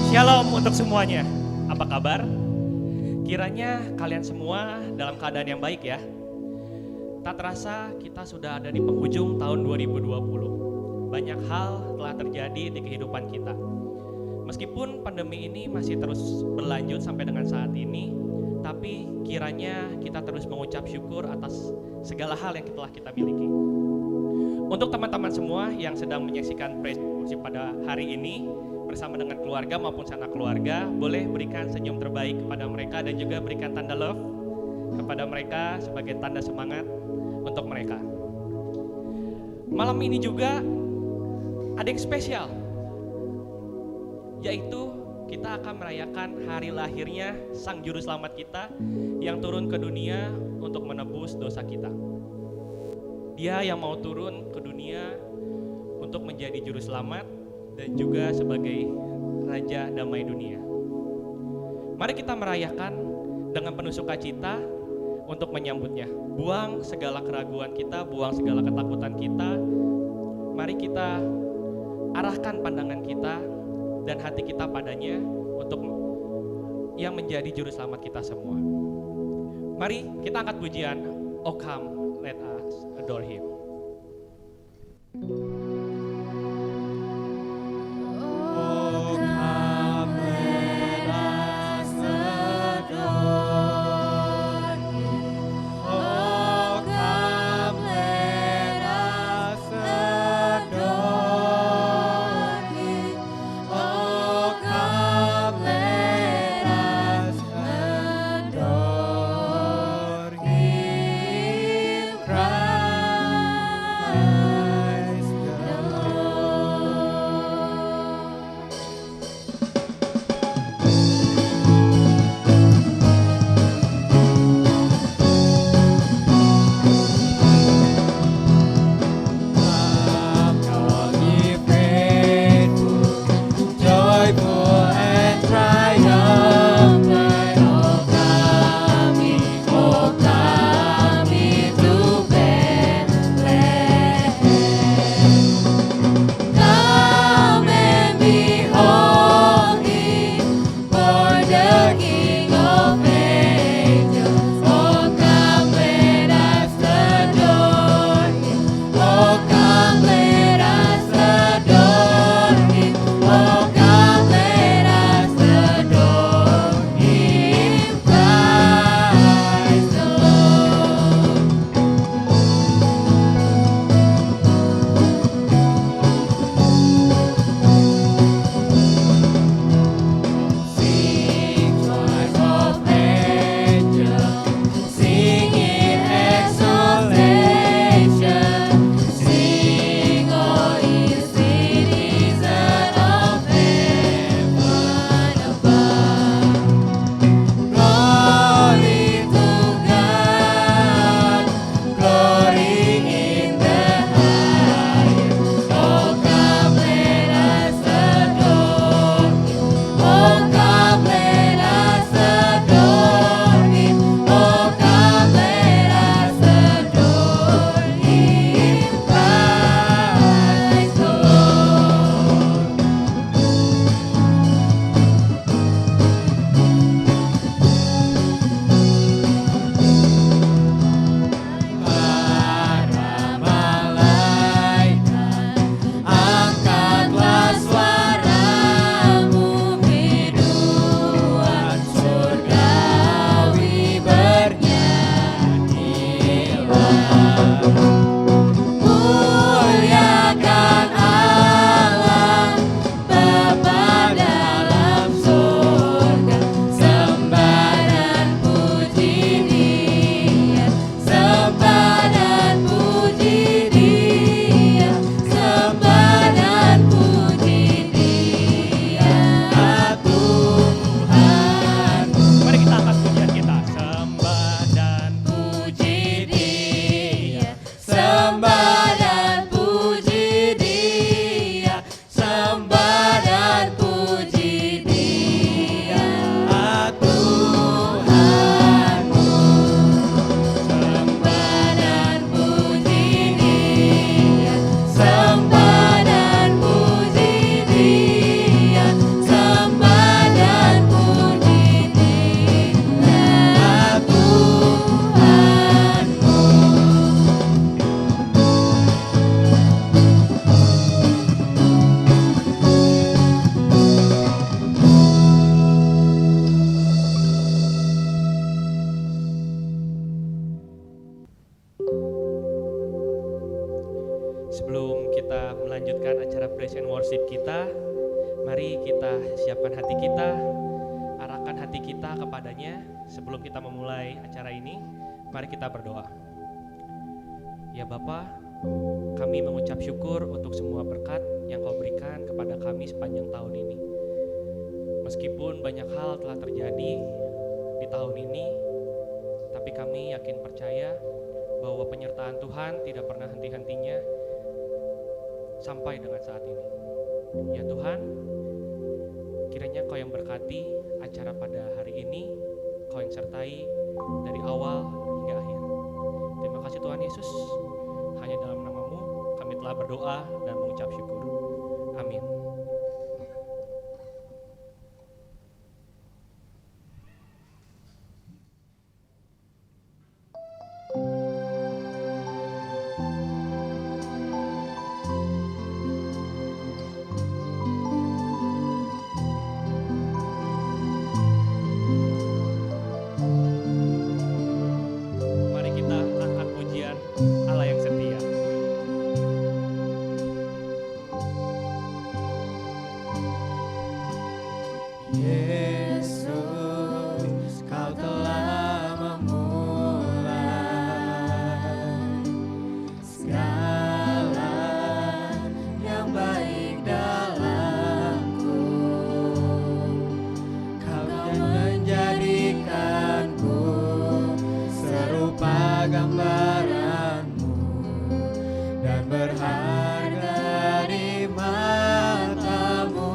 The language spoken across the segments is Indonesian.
Shalom untuk semuanya. Apa kabar? Kiranya kalian semua dalam keadaan yang baik ya. Tak terasa kita sudah ada di penghujung tahun 2020. Banyak hal telah terjadi di kehidupan kita. Meskipun pandemi ini masih terus berlanjut sampai dengan saat ini, tapi kiranya kita terus mengucap syukur atas segala hal yang telah kita miliki. Untuk teman-teman semua yang sedang menyaksikan praise worship pada hari ini, bersama dengan keluarga maupun sanak keluarga, boleh berikan senyum terbaik kepada mereka dan juga berikan tanda love kepada mereka sebagai tanda semangat untuk mereka. Malam ini juga ada yang spesial, yaitu kita akan merayakan hari lahirnya Sang Juru Selamat kita yang turun ke dunia untuk menebus dosa kita. Dia yang mau turun ke dunia untuk menjadi Juru Selamat dan juga sebagai Raja Damai Dunia. Mari kita merayakan dengan penuh sukacita untuk menyambutnya. Buang segala keraguan kita, buang segala ketakutan kita. Mari kita arahkan pandangan kita dan hati kita padanya untuk yang menjadi Juru Selamat kita semua. Mari kita angkat pujian, Oh come, let us adore Him. Christ. Sebelum kita melanjutkan acara praise and worship kita, mari kita siapkan hati kita, arahkan hati kita kepadanya. Sebelum kita memulai acara ini, mari kita berdoa. Ya Bapa, kami mengucap syukur untuk semua berkat yang Kau berikan kepada kami sepanjang tahun ini. Meskipun banyak hal telah terjadi di tahun ini, tapi kami yakin percaya bahwa penyertaan Tuhan tidak pernah henti-hentinya sampai dengan saat ini. Ya Tuhan, kiranya Kau yang berkati acara pada hari ini, Kau yang sertai dari awal hingga akhir. Terima kasih Tuhan Yesus, hanya dalam nama-Mu kami telah berdoa dan mengucap syukur. Amin. Mari kita angkat pujian Allah yang setia. Yesus, Kau telah memulai segala yang baik dalamku. Kau menjadikanku serupa gambaran-Mu dan berharga di mata-Mu.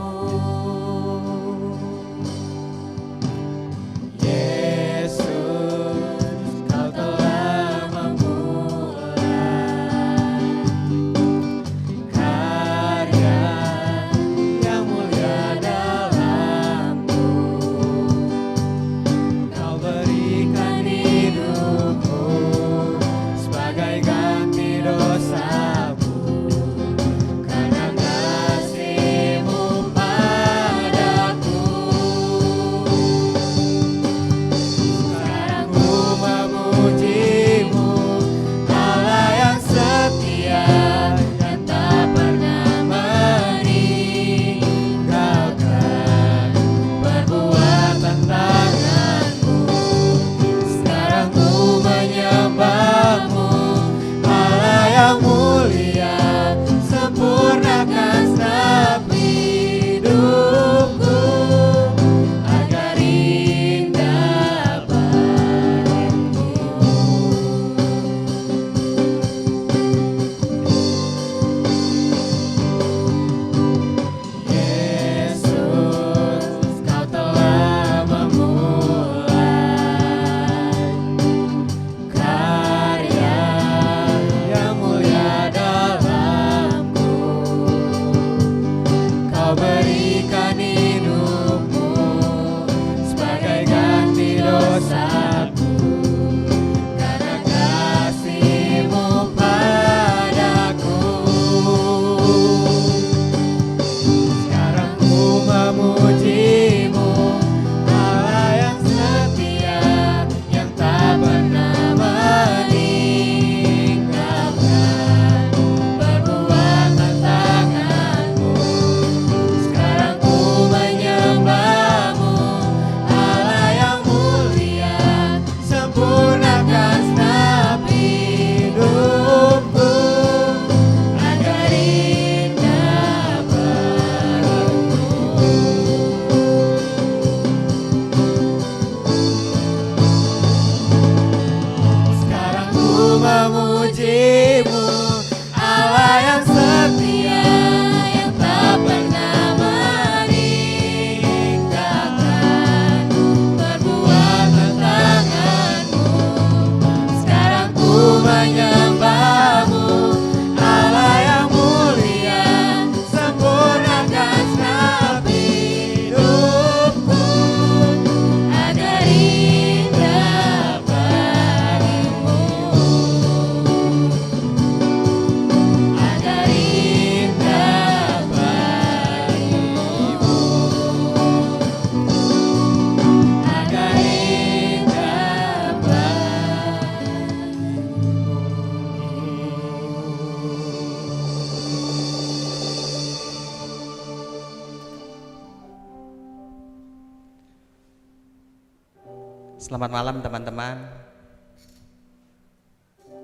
Selamat malam teman-teman.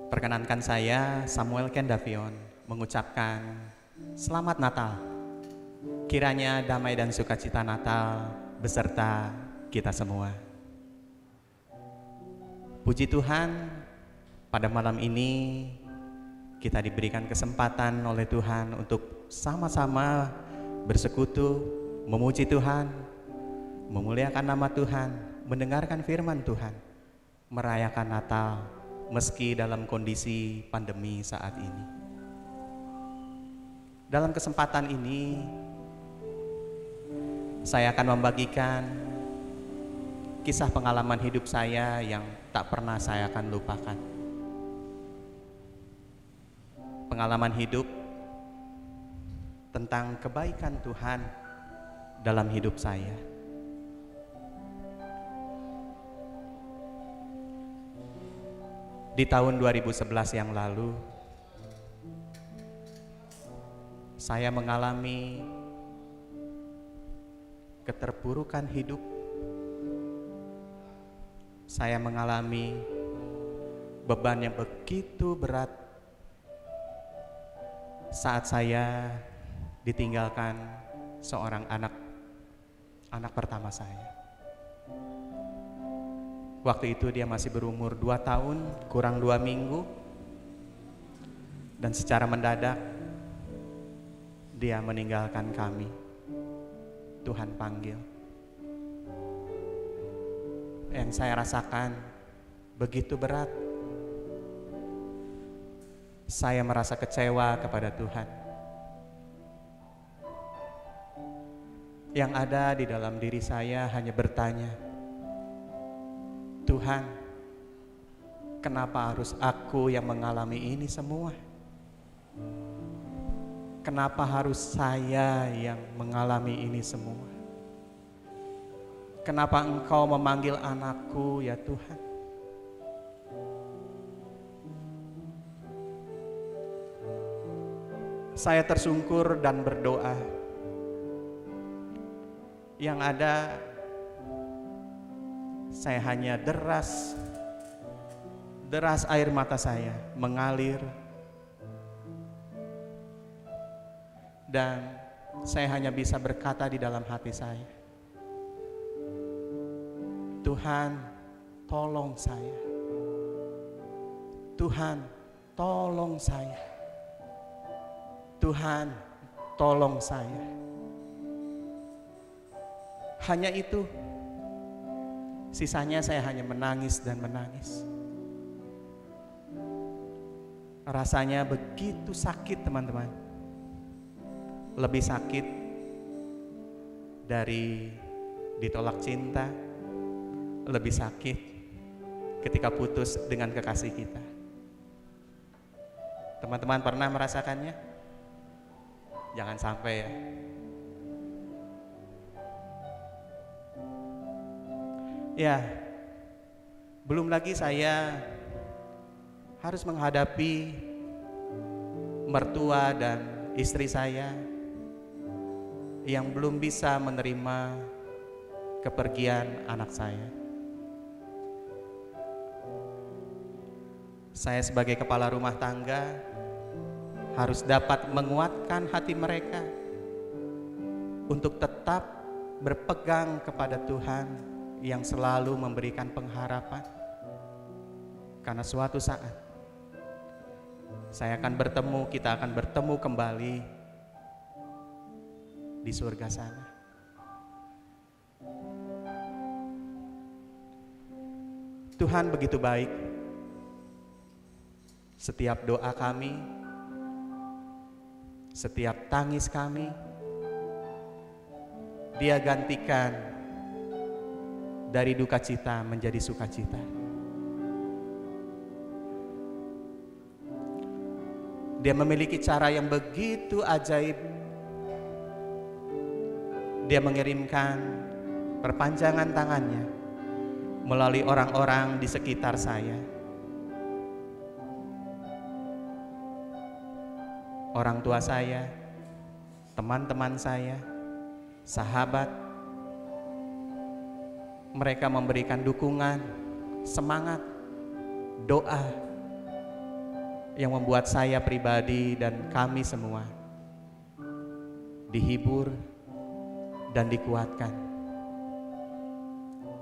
Perkenankan saya Samuel Kendavion mengucapkan Selamat Natal. Kiranya damai dan sukacita Natal beserta kita semua. Puji Tuhan, pada malam ini kita diberikan kesempatan oleh Tuhan untuk sama-sama bersekutu, memuji Tuhan, memuliakan nama Tuhan, mendengarkan firman Tuhan, merayakan Natal meski dalam kondisi pandemi saat ini. Dalam kesempatan ini, saya akan membagikan kisah pengalaman hidup saya yang tak pernah saya akan lupakan. Pengalaman hidup tentang kebaikan Tuhan dalam hidup saya. Di tahun 2011 yang lalu, saya mengalami keterpurukan hidup. Saya mengalami beban yang begitu berat saat saya ditinggalkan seorang anak pertama saya. Waktu itu dia masih berumur 2 tahun, kurang 2 minggu. Dan secara mendadak, dia meninggalkan kami. Tuhan panggil. Yang saya rasakan begitu berat. Saya merasa kecewa kepada Tuhan. Yang ada di dalam diri saya hanya bertanya, Tuhan, kenapa harus aku yang mengalami ini semua? Kenapa harus saya yang mengalami ini semua? Kenapa Engkau memanggil anakku ya Tuhan? Saya tersungkur dan berdoa. Yang ada saya hanya deras air mata saya mengalir, dan saya hanya bisa berkata di dalam hati saya, Tuhan, tolong saya. Tuhan, tolong saya. Tuhan, tolong saya. Hanya itu. Sisanya saya hanya menangis dan menangis. Rasanya begitu sakit teman-teman. Lebih sakit dari ditolak cinta. Lebih sakit ketika putus dengan kekasih kita. Teman-teman pernah merasakannya? Jangan sampai ya. Ya, belum lagi saya harus menghadapi mertua dan istri saya yang belum bisa menerima kepergian anak saya. Saya sebagai kepala rumah tangga harus dapat menguatkan hati mereka untuk tetap berpegang kepada Tuhan yang selalu memberikan pengharapan. Karena suatu saat saya akan bertemu, kita akan bertemu kembali di surga sana. Tuhan begitu baik. Setiap doa kami, setiap tangis kami, Dia gantikan dari duka cita menjadi sukacita. Dia memiliki cara yang begitu ajaib. Dia mengirimkan perpanjangan tangannya melalui orang-orang di sekitar saya. Orang tua saya, teman-teman saya, sahabat, Mereka memberikan dukungan, semangat, doa yang membuat saya pribadi dan kami semua dihibur dan dikuatkan.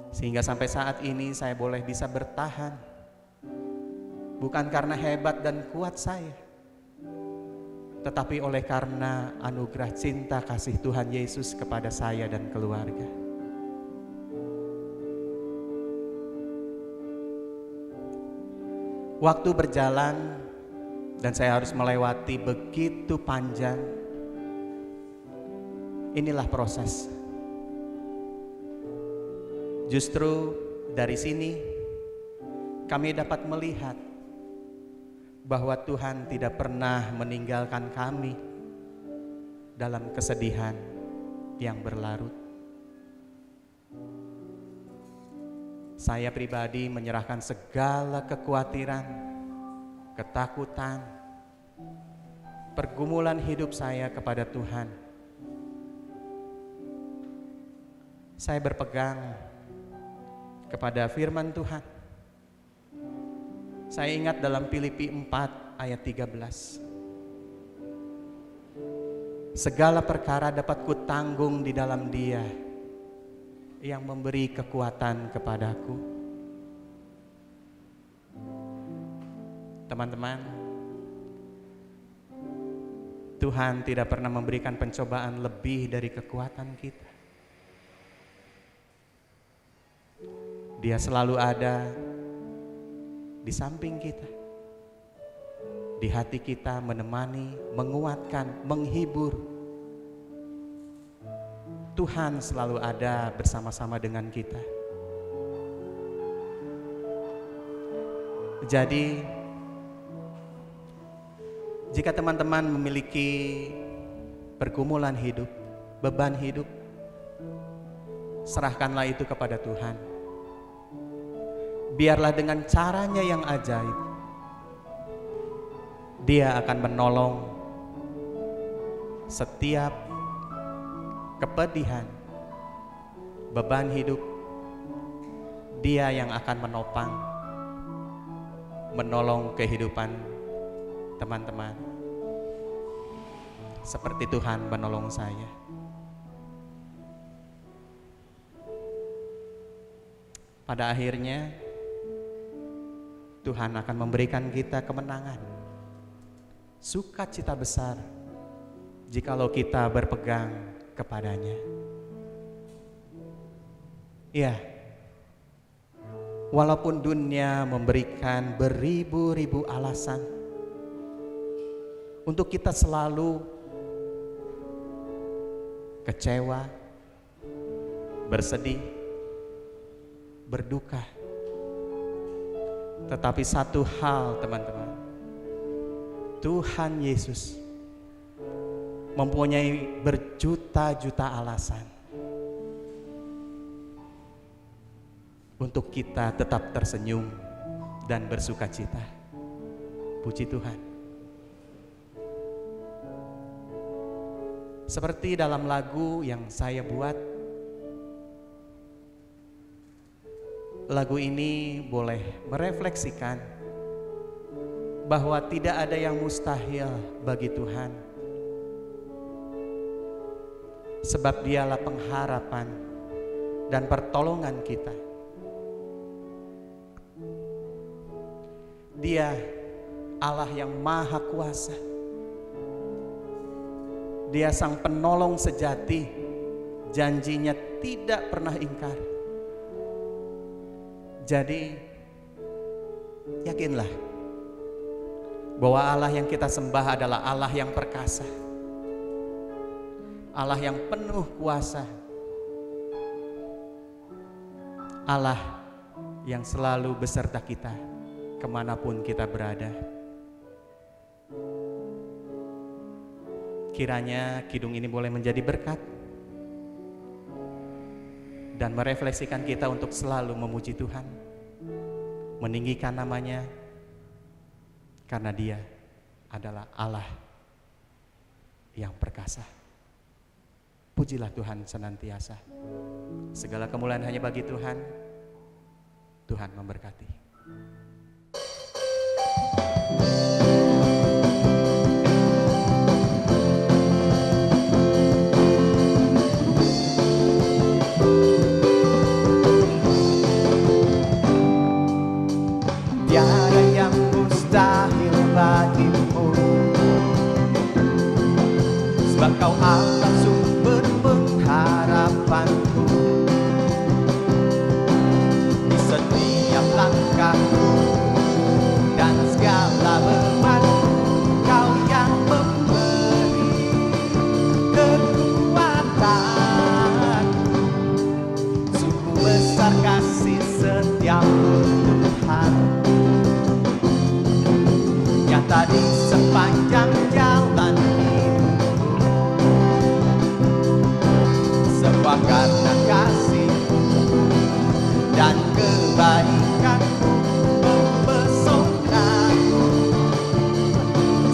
Sehingga sampai saat ini saya boleh bisa bertahan, bukan karena hebat dan kuat saya, tetapi oleh karena anugerah cinta kasih Tuhan Yesus kepada saya dan keluarga. Waktu berjalan dan saya harus melewati begitu panjang. Inilah proses. Justru dari sini kami dapat melihat bahwa Tuhan tidak pernah meninggalkan kami dalam kesedihan yang berlarut. Saya pribadi menyerahkan segala kekhawatiran, ketakutan, pergumulan hidup saya kepada Tuhan. Saya berpegang kepada firman Tuhan. Saya ingat dalam Filipi 4 ayat 13. Segala perkara dapat kutanggung di dalam Dia yang memberi kekuatan kepadaku. Teman-teman, Tuhan tidak pernah memberikan pencobaan lebih dari kekuatan kita. Dia selalu ada di samping kita, di hati kita, menemani, menguatkan, menghibur. Tuhan selalu ada bersama-sama dengan kita. Jadi, jika teman-teman memiliki pergumulan hidup, beban hidup, serahkanlah itu kepada Tuhan. Biarlah dengan caranya yang ajaib, Dia akan menolong setiap kepedihan, beban hidup. Dia yang akan menopang, menolong kehidupan teman-teman, seperti Tuhan menolong saya. Pada akhirnya Tuhan akan memberikan kita kemenangan, sukacita besar jikalau kita berpegang kepadanya. Ya, walaupun dunia memberikan beribu-ribu alasan untuk kita selalu kecewa, bersedih, berduka, tetapi satu hal teman-teman, Tuhan Yesus mempunyai berjuta-juta alasan untuk kita tetap tersenyum dan bersukacita. Puji Tuhan. Seperti dalam lagu yang saya buat, lagu ini boleh merefleksikan bahwa tidak ada yang mustahil bagi Tuhan. Sebab Dialah pengharapan dan pertolongan kita. Dia Allah yang maha kuasa. Dia sang penolong sejati, janjinya tidak pernah ingkar. Jadi yakinlah bahwa Allah yang kita sembah adalah Allah yang perkasa, Allah yang penuh kuasa, Allah yang selalu beserta kita kemanapun kita berada. Kiranya kidung ini boleh menjadi berkat dan merefleksikan kita untuk selalu memuji Tuhan, meninggikan namanya, karena Dia adalah Allah yang perkasa. Pujilah Tuhan senantiasa. Segala kemuliaan hanya bagi Tuhan. Tuhan memberkati. Tiada yang mustahil bagimu, sebab kau Allah sumber pengharapanku. Di setiap langkahku dan segala beban, kau yang memberi kekuatan. Sungguh besar kasih setiamu Tuhan, nyata di sepanjang jalan hidupku. Semua karena kasih-Mu dan kebaikan-Mu mempesonaku.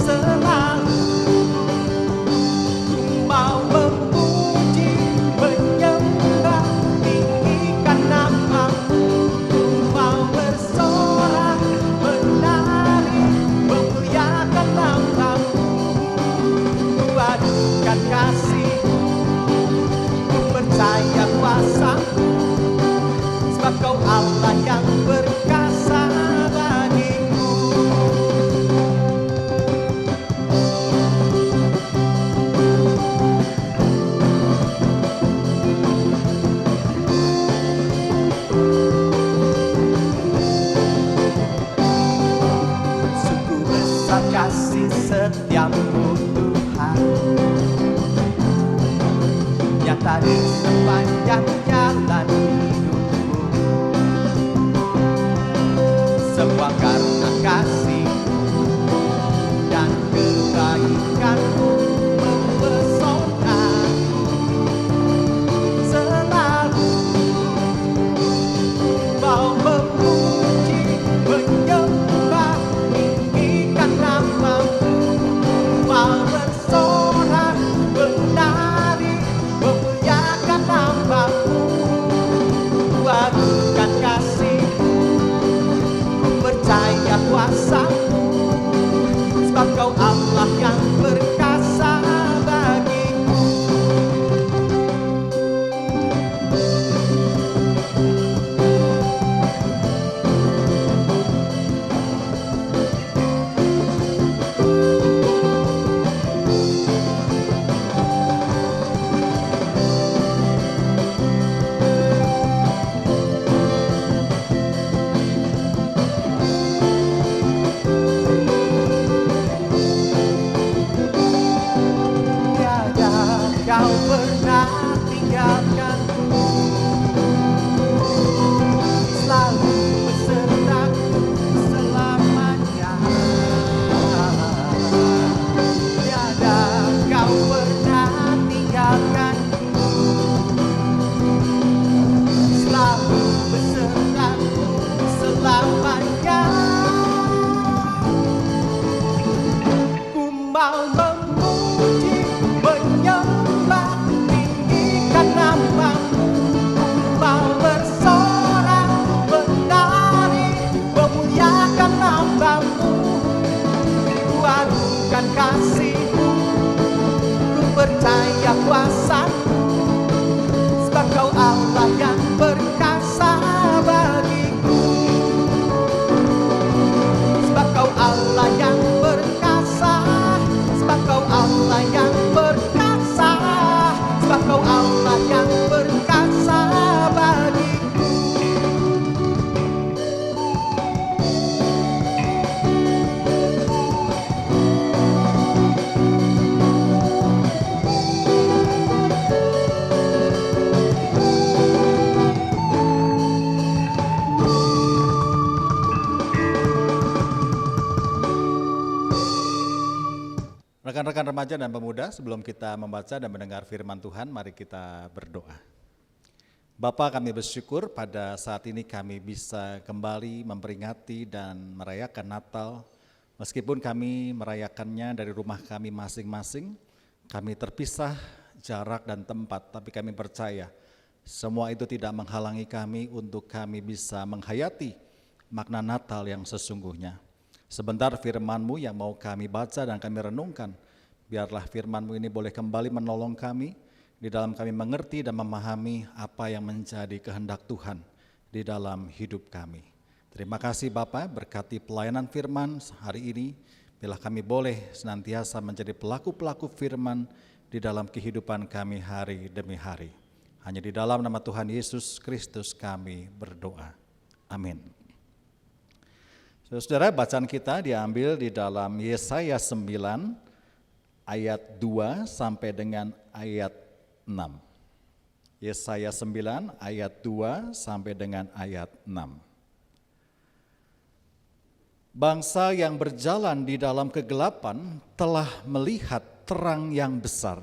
Selalu ku mau memuji, menyembah, tinggikan nama-Mu. Ku mau bersorak, menari, memuliakan nama-Mu. Ku adukan kasih-Mu, ku percaya kuasa-Mu, sebab Kau Allah yang perkasa bagiku. Sungguh besar kasih setiamu Tuhan, nyata di sepanjang jalan hidupku. Semua karena kasih-Mu dan kebaikan-Mu mempesonaku. Selalu mau memuji, menyembah, tinggikan nama-Mu. Mau bersorak, menari, memuliakan nama-Mu. Ku adukan kasih-Mu, ku percaya kuasa-Mu, sebab Kau Allah yang perkasa bagiku. Tiada Kau pernah tinggalkanku, selalu besertaku selamanya. Tiada Kau pernah tinggalkanku, selalu besertaku selamanya. Ku mau memuji, menyembah, tinggikan nama-Mu. Ku mau bersorak, menari, memuliakan nama-Mu. Ku adukan kasih-Mu, ku percaya kuasa-Mu, sebab Kau Allah yang perkasa bagiku. Sebab Kau Allah yang perkasa, sebab Kau Allah yang perkasa, sebab Kau Allah yang perkasa bagiku. Rekan-rekan remaja dan pemuda, sebelum kita membaca dan mendengar firman Tuhan, mari kita berdoa. Bapa, kami bersyukur pada saat ini kami bisa kembali memperingati dan merayakan Natal. Meskipun kami merayakannya dari rumah kami masing-masing, kami terpisah jarak dan tempat, tapi kami percaya semua itu tidak menghalangi kami untuk kami bisa menghayati makna Natal yang sesungguhnya. Sebentar firman-Mu yang mau kami baca dan kami renungkan, biarlah firman-Mu ini boleh kembali menolong kami di dalam kami mengerti dan memahami apa yang menjadi kehendak Tuhan di dalam hidup kami. Terima kasih Bapa, berkati pelayanan firman hari ini, bila kami boleh senantiasa menjadi pelaku-pelaku firman di dalam kehidupan kami hari demi hari. Hanya di dalam nama Tuhan Yesus Kristus kami berdoa. Amin. Saudara, bacaan kita diambil di dalam Yesaya 9 ayat 2 sampai dengan ayat 6. Yesaya 9 ayat 2 sampai dengan ayat 6. Bangsa yang berjalan di dalam kegelapan telah melihat terang yang besar.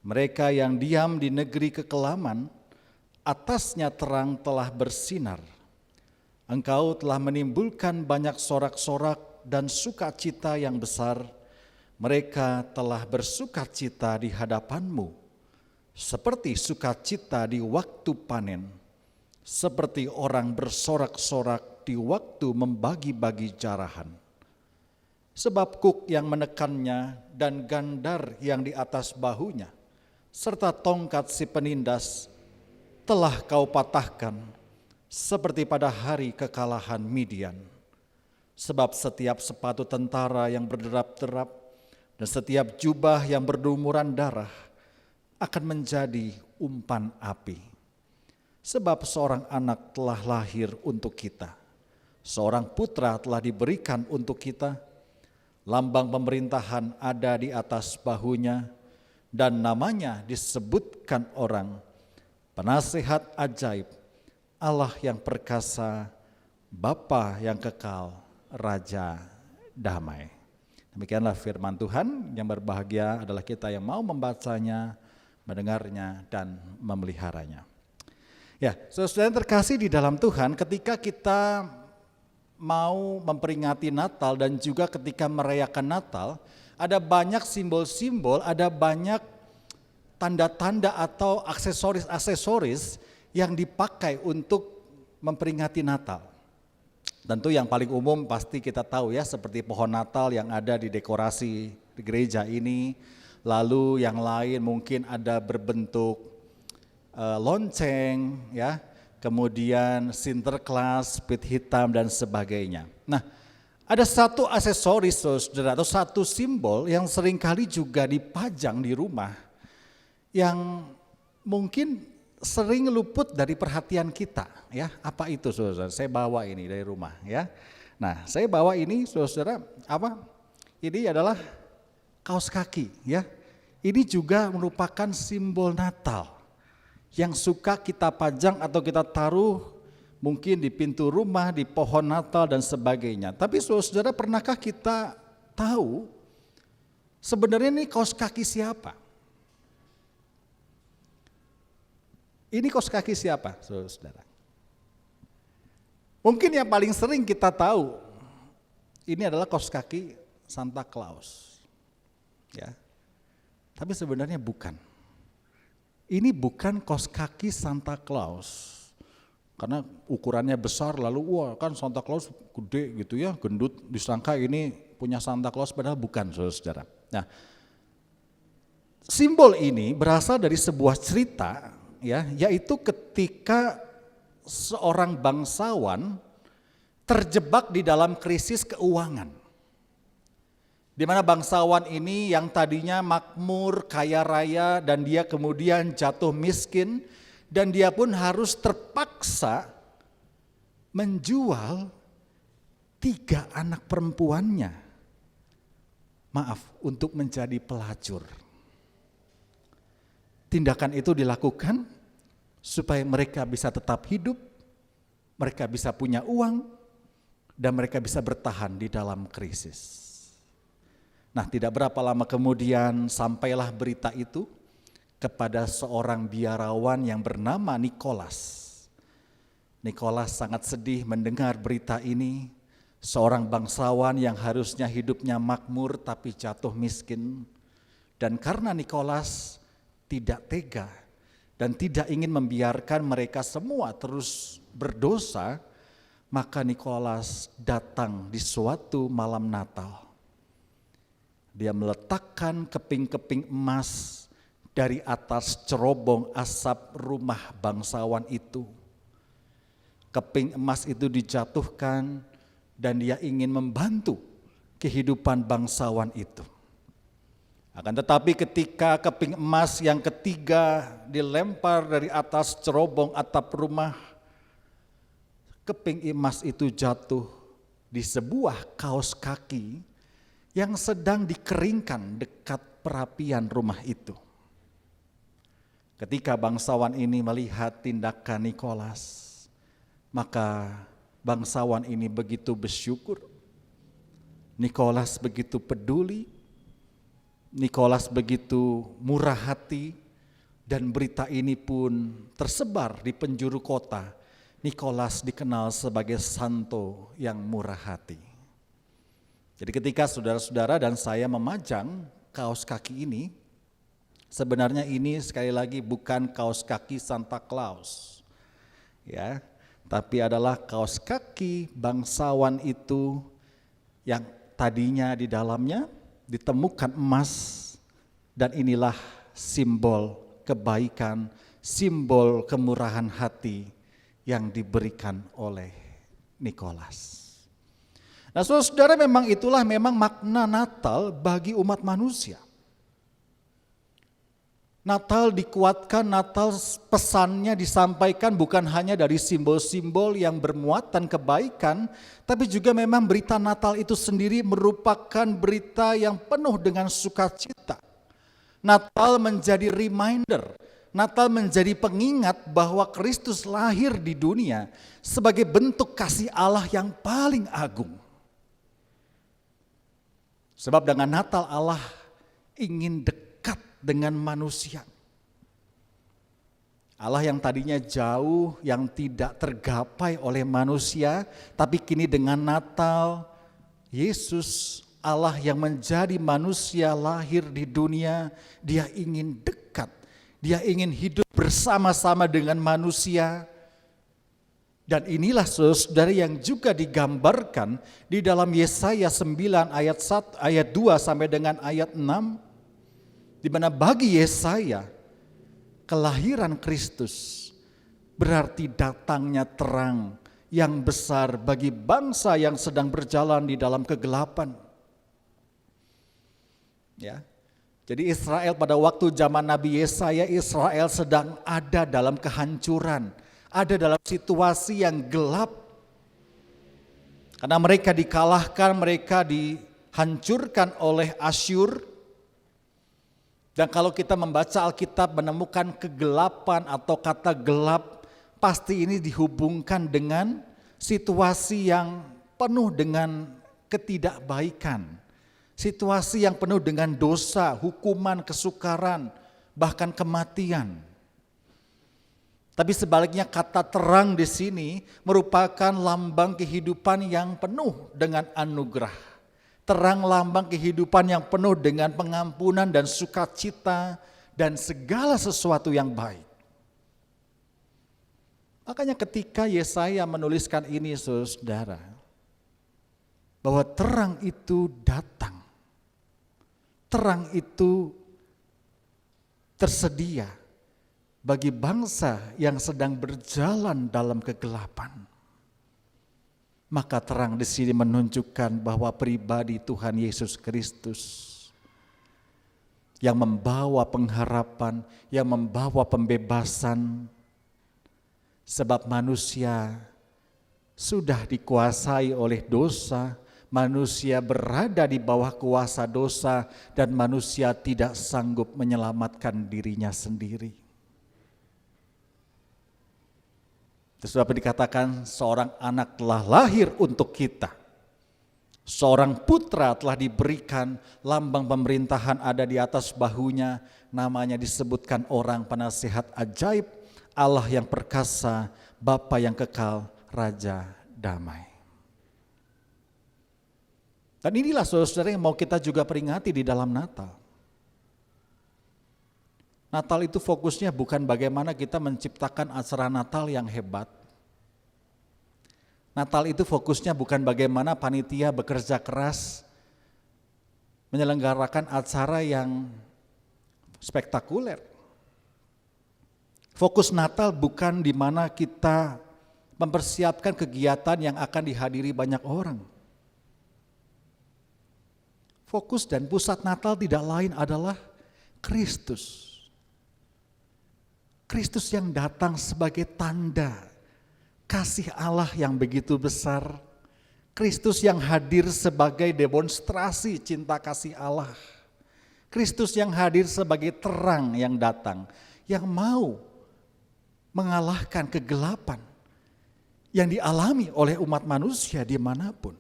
Mereka yang diam di negeri kekelaman, atasnya terang telah bersinar. Engkau telah menimbulkan banyak sorak-sorak dan sukacita yang besar. Mereka telah bersukacita di hadapan-Mu, seperti sukacita di waktu panen, seperti orang bersorak-sorak di waktu membagi-bagi jarahan. Sebab kuk yang menekannya dan gandar yang di atas bahunya, serta tongkat si penindas telah Kau patahkan, seperti pada hari kekalahan Midian. Sebab setiap sepatu tentara yang berderap-derap dan setiap jubah yang berlumuran darah akan menjadi umpan api. Sebab seorang anak telah lahir untuk kita, seorang putra telah diberikan untuk kita, lambang pemerintahan ada di atas bahunya, dan namanya disebutkan orang, Penasihat Ajaib, Allah yang perkasa, Bapa yang kekal, Raja Damai. Demikianlah firman Tuhan. Yang berbahagia adalah kita yang mau membacanya, mendengarnya, dan memeliharanya. Ya, saudara yang terkasih di dalam Tuhan, ketika kita mau memperingati Natal dan juga ketika merayakan Natal, ada banyak simbol-simbol, ada banyak tanda-tanda atau aksesoris-aksesoris yang dipakai untuk memperingati Natal. Tentu yang paling umum pasti kita tahu ya, seperti pohon Natal yang ada di dekorasi di gereja ini. Lalu yang lain mungkin ada berbentuk lonceng ya, kemudian Sinterklas, pit hitam dan sebagainya. Nah, ada satu aksesoris saudara atau satu simbol yang seringkali juga dipajang di rumah yang mungkin sering luput dari perhatian kita ya. Apa itu saudara? Saya bawa ini dari rumah ya. Nah, saya bawa ini saudara apa? Ini adalah kaos kaki ya. Ini juga merupakan simbol Natal yang suka kita pajang atau kita taruh mungkin di pintu rumah, di pohon Natal dan sebagainya. Tapi saudara, pernahkah kita tahu sebenarnya ini kaos kaki siapa? Ini kaos kaki siapa, saudara? Mungkin yang paling sering kita tahu ini adalah kaos kaki Santa Claus. Ya. Tapi sebenarnya bukan. Ini bukan kaos kaki Santa Claus. Karena ukurannya besar lalu wah kan Santa Claus gede gitu ya, gendut, disangka ini punya Santa Claus padahal bukan saudara. Nah, simbol ini berasal dari sebuah cerita ya, yaitu ketika seorang bangsawan terjebak di dalam krisis keuangan. Di mana bangsawan ini yang tadinya makmur, kaya raya dan dia kemudian jatuh miskin. Dan dia pun harus terpaksa menjual 3 anak perempuannya. Maaf, untuk menjadi pelacur. Tindakan itu dilakukan supaya mereka bisa tetap hidup, mereka bisa punya uang, dan mereka bisa bertahan di dalam krisis. Nah, tidak berapa lama kemudian sampailah berita itu kepada seorang biarawan yang bernama Nikolas. Nikolas sangat sedih mendengar berita ini, seorang bangsawan yang harusnya hidupnya makmur tapi jatuh miskin. Dan karena Nikolas tidak tega, dan tidak ingin membiarkan mereka semua terus berdosa, maka Nikolas datang di suatu malam Natal. Dia meletakkan keping-keping emas dari atas cerobong asap rumah bangsawan itu. Keping emas itu dijatuhkan dan dia ingin membantu kehidupan bangsawan itu. Akan tetapi ketika keping emas yang ketiga dilempar dari atas cerobong atap rumah, keping emas itu jatuh di sebuah kaos kaki yang sedang dikeringkan dekat perapian rumah itu. Ketika bangsawan ini melihat tindakan Nikolas, maka bangsawan ini begitu bersyukur. Nikolas begitu peduli, Nikolas begitu murah hati, dan berita ini pun tersebar di penjuru kota. Nikolas dikenal sebagai santo yang murah hati. Jadi ketika saudara-saudara dan saya memajang kaos kaki ini, sebenarnya ini sekali lagi bukan kaos kaki Santa Claus, ya, tapi adalah kaos kaki bangsawan itu yang tadinya di dalamnya ditemukan emas, dan inilah simbol kebaikan, simbol kemurahan hati yang diberikan oleh Nikolas. Nah, saudara, memang itulah makna Natal bagi umat manusia. Natal dikuatkan, Natal pesannya disampaikan bukan hanya dari simbol-simbol yang bermuatan kebaikan, tapi juga memang berita Natal itu sendiri merupakan berita yang penuh dengan sukacita. Natal menjadi reminder, Natal menjadi pengingat bahwa Kristus lahir di dunia sebagai bentuk kasih Allah yang paling agung. Sebab dengan Natal Allah ingin dekat dengan manusia. Allah yang tadinya jauh, yang tidak tergapai oleh manusia, tapi kini dengan Natal, Yesus, Allah yang menjadi manusia lahir di dunia, dia ingin dekat, dia ingin hidup bersama-sama dengan manusia. Dan inilah saudara yang juga digambarkan di dalam Yesaya 9 ayat 1, ayat 2 sampai dengan ayat 6, di mana bagi Yesaya kelahiran Kristus berarti datangnya terang yang besar bagi bangsa yang sedang berjalan di dalam kegelapan. Ya. Jadi Israel pada waktu zaman Nabi Yesaya, Israel sedang ada dalam kehancuran, ada dalam situasi yang gelap. Karena mereka dikalahkan, mereka dihancurkan oleh Asyur. Dan kalau kita membaca Alkitab menemukan kegelapan atau kata gelap, pasti ini dihubungkan dengan situasi yang penuh dengan ketidakbaikan. Situasi yang penuh dengan dosa, hukuman, kesukaran, bahkan kematian. Tapi sebaliknya kata terang di sini merupakan lambang kehidupan yang penuh dengan anugerah. Terang lambang kehidupan yang penuh dengan pengampunan dan sukacita dan segala sesuatu yang baik. Makanya ketika Yesaya menuliskan ini saudara, bahwa terang itu datang. Terang itu tersedia bagi bangsa yang sedang berjalan dalam kegelapan. Maka terang di sini menunjukkan bahwa pribadi Tuhan Yesus Kristus yang membawa pengharapan, yang membawa pembebasan, sebab manusia sudah dikuasai oleh dosa, manusia berada di bawah kuasa dosa, dan manusia tidak sanggup menyelamatkan dirinya sendiri. Sebab dikatakan seorang anak telah lahir untuk kita. Seorang putra telah diberikan, lambang pemerintahan ada di atas bahunya, namanya disebutkan orang penasihat ajaib, Allah yang perkasa, Bapa yang kekal, Raja damai. Dan inilah saudara-saudara yang mau kita juga peringati di dalam Natal. Natal itu fokusnya bukan bagaimana kita menciptakan acara Natal yang hebat. Natal itu fokusnya bukan bagaimana panitia bekerja keras menyelenggarakan acara yang spektakuler. Fokus Natal bukan di mana kita mempersiapkan kegiatan yang akan dihadiri banyak orang. Fokus dan pusat Natal tidak lain adalah Kristus. Kristus yang datang sebagai tanda kasih Allah yang begitu besar. Kristus yang hadir sebagai demonstrasi cinta kasih Allah. Kristus yang hadir sebagai terang yang datang, yang mau mengalahkan kegelapan yang dialami oleh umat manusia dimanapun.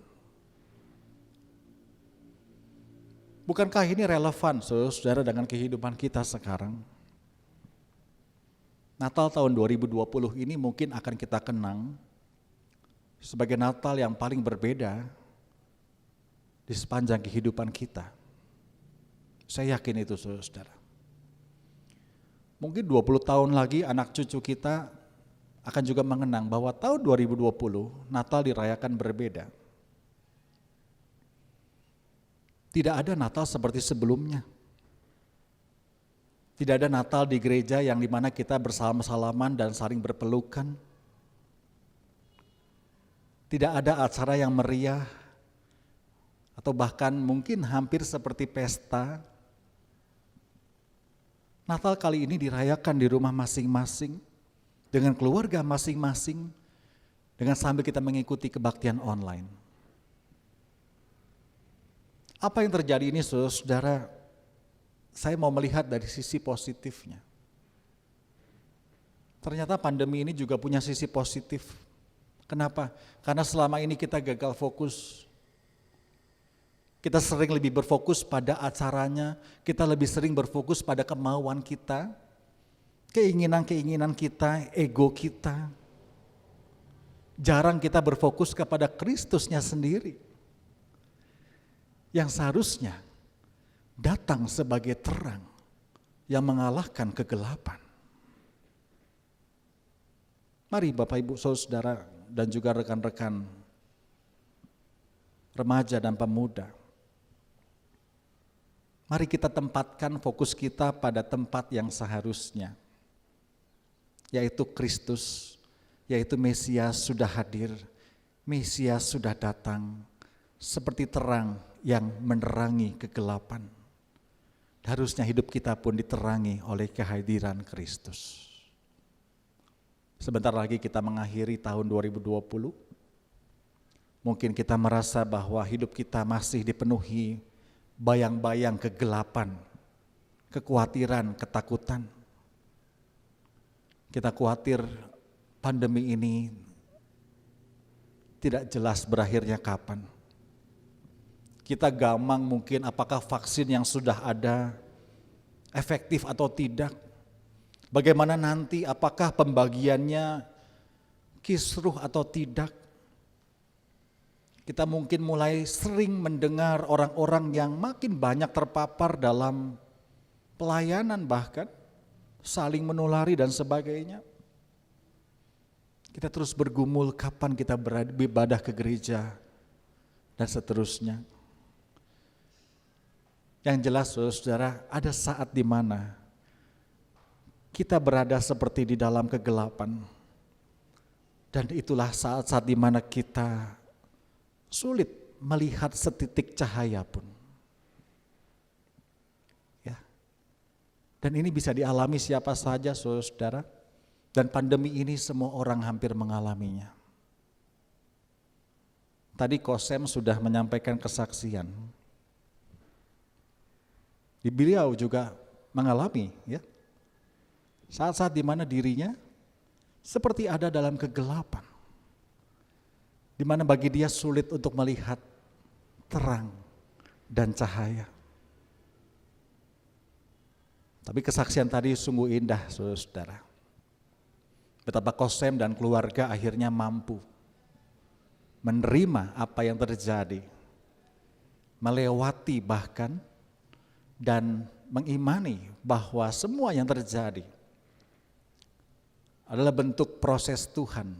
Bukankah ini relevan, saudara, dengan kehidupan kita sekarang? Natal tahun 2020 ini mungkin akan kita kenang sebagai Natal yang paling berbeda di sepanjang kehidupan kita. Saya yakin itu, saudara. Mungkin 20 tahun lagi anak cucu kita akan juga mengenang bahwa tahun 2020 Natal dirayakan berbeda. Tidak ada Natal seperti sebelumnya. Tidak ada Natal di gereja yang dimana kita bersalaman-salaman dan saling berpelukan. Tidak ada acara yang meriah atau bahkan mungkin hampir seperti pesta. Natal kali ini dirayakan di rumah masing-masing, dengan keluarga masing-masing, dengan sambil kita mengikuti kebaktian online. Apa yang terjadi ini, saudara, saya mau melihat dari sisi positifnya. Ternyata pandemi ini juga punya sisi positif. Kenapa? Karena selama ini kita gagal fokus. Kita sering lebih berfokus pada acaranya, kita lebih sering berfokus pada kemauan kita, keinginan-keinginan kita, ego kita. Jarang kita berfokus kepada Kristusnya sendiri, yang seharusnya datang sebagai terang yang mengalahkan kegelapan. Mari Bapak Ibu Saudara dan juga rekan-rekan remaja dan pemuda, mari kita tempatkan fokus kita pada tempat yang seharusnya, yaitu Kristus, yaitu Mesias sudah hadir, Mesias sudah datang, seperti terang yang menerangi kegelapan. Harusnya hidup kita pun diterangi oleh kehadiran Kristus. Sebentar lagi kita mengakhiri tahun 2020. Mungkin kita merasa bahwa hidup kita masih dipenuhi bayang-bayang kegelapan, kekhawatiran, ketakutan. Kita khawatir pandemi ini tidak jelas berakhirnya kapan. Kita gamang mungkin apakah vaksin yang sudah ada efektif atau tidak. Bagaimana nanti, apakah pembagiannya kisruh atau tidak. Kita mungkin mulai sering mendengar orang-orang yang makin banyak terpapar dalam pelayanan, bahkan saling menulari dan sebagainya. Kita terus bergumul kapan kita beribadah ke gereja dan seterusnya. Yang jelas saudara, ada saat di mana kita berada seperti di dalam kegelapan. Dan itulah saat-saat di mana kita sulit melihat setitik cahaya pun. Ya. Dan ini bisa dialami siapa saja saudara. Dan pandemi ini semua orang hampir mengalaminya. Tadi Kosem sudah menyampaikan kesaksian. Beliau juga mengalami ya. Saat-saat di mana dirinya seperti ada dalam kegelapan. Di mana bagi dia sulit untuk melihat terang dan cahaya. Tapi kesaksian tadi sungguh indah saudara. Betapa Kosem dan keluarga akhirnya mampu menerima apa yang terjadi. Melewati bahkan dan mengimani bahwa semua yang terjadi adalah bentuk proses Tuhan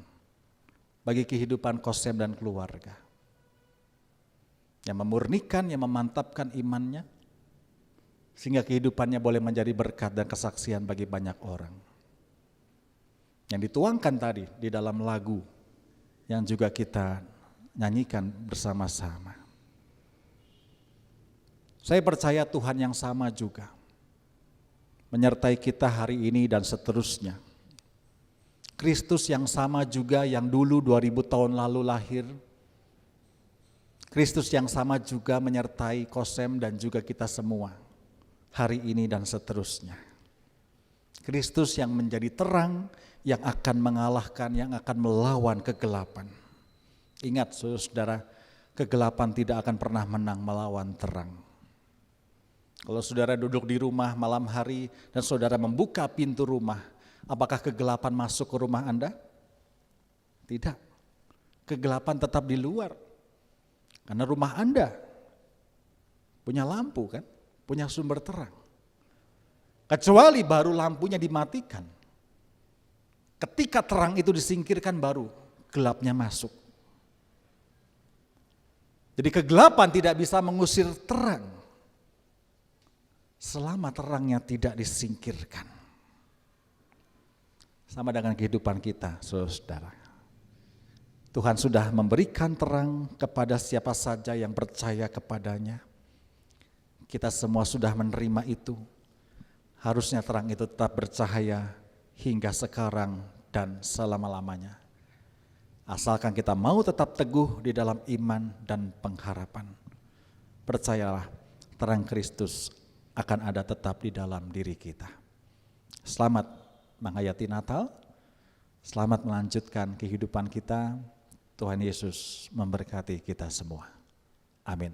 bagi kehidupan Kosem dan keluarga. Yang memurnikan, yang memantapkan imannya, sehingga kehidupannya boleh menjadi berkat dan kesaksian bagi banyak orang. Yang dituangkan tadi di dalam lagu yang juga kita nyanyikan bersama-sama. Saya percaya Tuhan yang sama juga menyertai kita hari ini dan seterusnya. Kristus yang sama juga yang dulu 2000 tahun lalu lahir. Kristus yang sama juga menyertai Kosem dan juga kita semua hari ini dan seterusnya. Kristus yang menjadi terang, yang akan mengalahkan, yang akan melawan kegelapan. Ingat saudara, kegelapan tidak akan pernah menang melawan terang. Kalau saudara duduk di rumah malam hari dan saudara membuka pintu rumah, apakah kegelapan masuk ke rumah Anda? Tidak. Kegelapan tetap di luar. Karena rumah Anda punya lampu kan, punya sumber terang. Kecuali baru lampunya dimatikan. Ketika terang itu disingkirkan baru gelapnya masuk. Jadi kegelapan tidak bisa mengusir terang selama terangnya tidak disingkirkan. Sama dengan kehidupan kita, saudara. Tuhan sudah memberikan terang kepada siapa saja yang percaya kepadanya. Kita semua sudah menerima itu. Harusnya terang itu tetap bercahaya hingga sekarang dan selama-lamanya. Asalkan kita mau tetap teguh di dalam iman dan pengharapan. Percayalah, terang Kristus akan ada tetap di dalam diri kita. Selamat menghayati Natal, selamat melanjutkan kehidupan kita. Tuhan Yesus memberkati kita semua. Amin.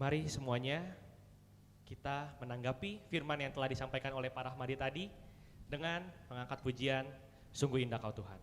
Mari semuanya kita menanggapi firman yang telah disampaikan oleh Pak Rahmadi tadi dengan mengangkat pujian Sungguh Indah Kau Tuhan.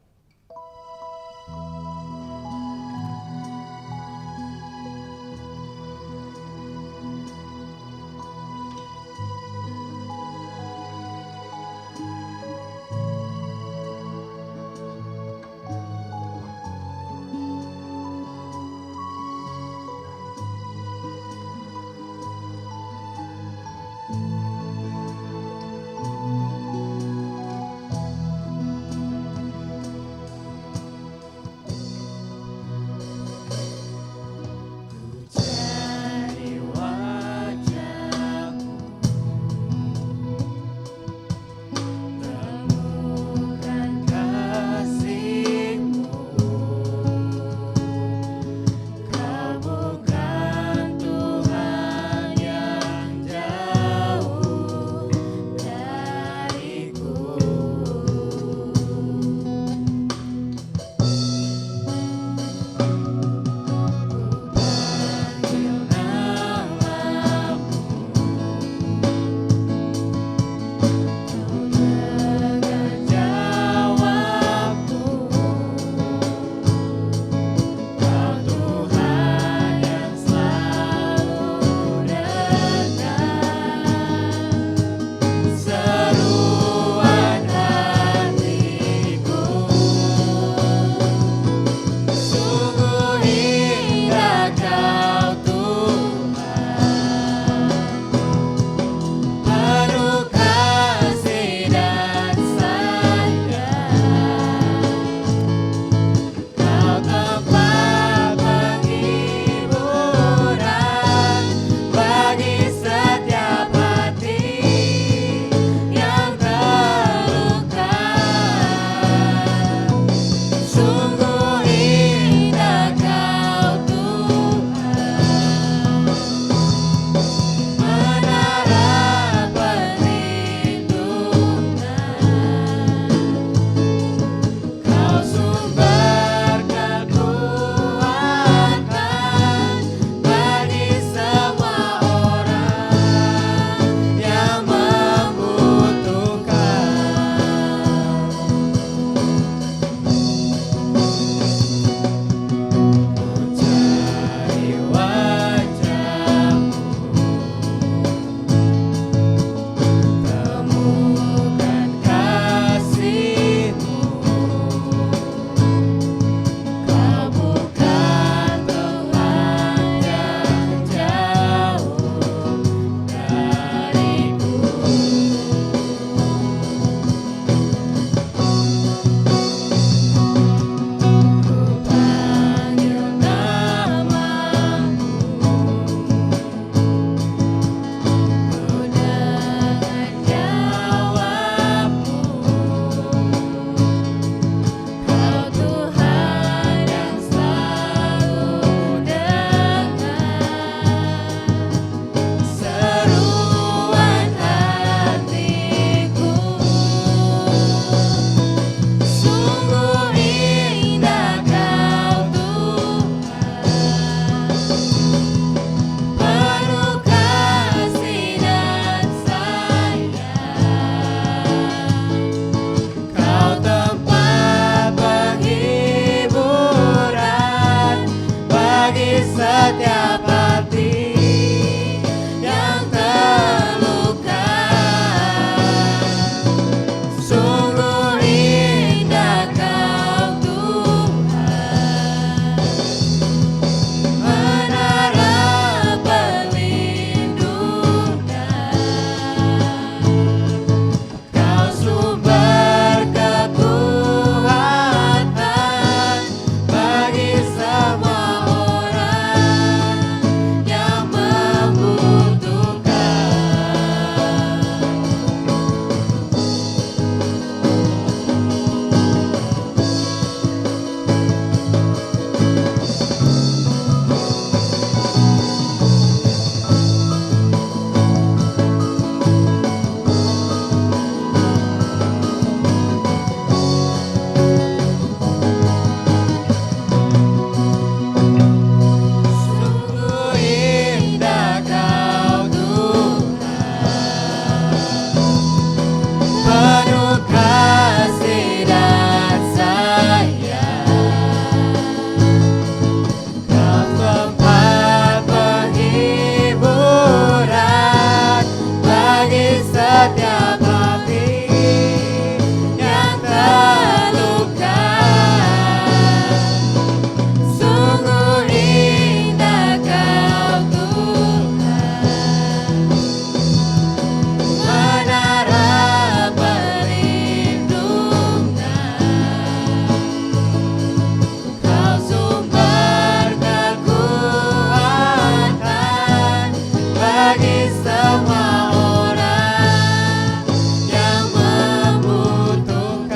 semua orang yang membutuhkan.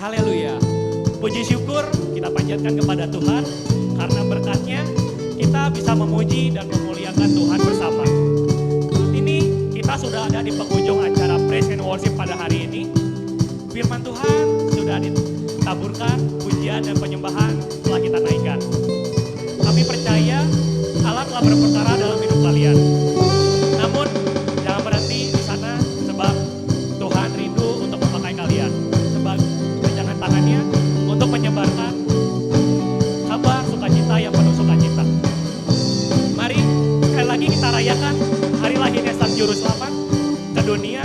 Haleluya. Puji syukur kita panjatkan kepada Tuhan karena berkatnya kita bisa memuji dan memuliakan Tuhan bersama. Saat ini kita sudah ada di penghujung acara Praise and Worship pada hari ini. Firman Tuhan sudah ditaburkan, pujian dan penyembahan telah kita naikkan. Kami percaya Allah telah berperkara dalam hidup kalian. Namun jangan berhenti di sana sebab Tuhan rindu untuk memakai kalian sebagai pegangan tangannya untuk menyebarkan kabar sukacita yang penuh sukacita. Mari sekali lagi kita rayakan hari lahirnya Sang Juru Selamat ke dunia